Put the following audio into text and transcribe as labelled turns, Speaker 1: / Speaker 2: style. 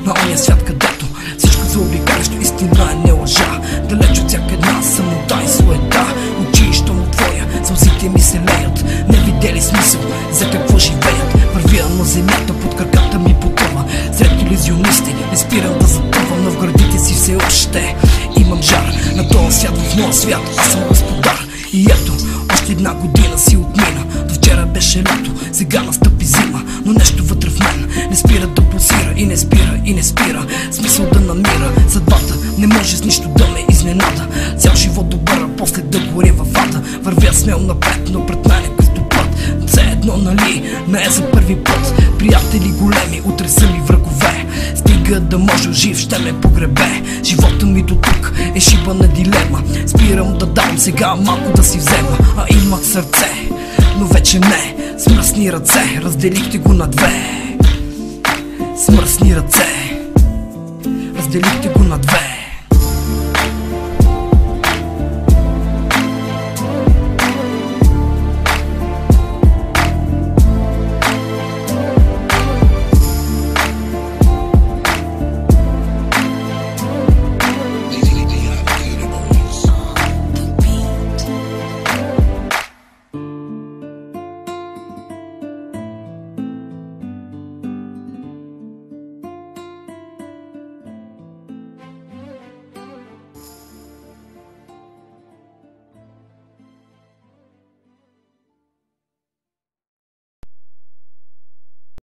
Speaker 1: на ония свят, където всичко заобикалящо истина е не лъжа. Далеч от всяка една самота и суета, очи, щом отворя, сълзите ми се леят. Не видели смисъл за какво живеят. Вървя на земята, под краката ми потъва. Сред илюзионисти не спирам да затъвам, но в градите си все още имам жар. На този свят, в моя свят, аз съм господар. И ето, още една година си отмина. До вчера беше лято, сега настъпи зима. Но нещо вътре в мен не спира да пулсира и не спира, и не спира смисъл да намира. Съдбата не може с нищо да ме изненада. Цял живот добър, а после да горя във вата. Вървя смел напред, но пред мен е кръстопът. Все едно, нали, не е за първи път. Приятели големи, утре са ми врагове. Стига да може жив, ще ме погребе. Живота ми до тук е шибана дилема. Спирам да дам сега малко да си взема. А имах сърце, но вече не. С мръсни ръце разделихте го на две. С мръсни ръце разделихте го на две.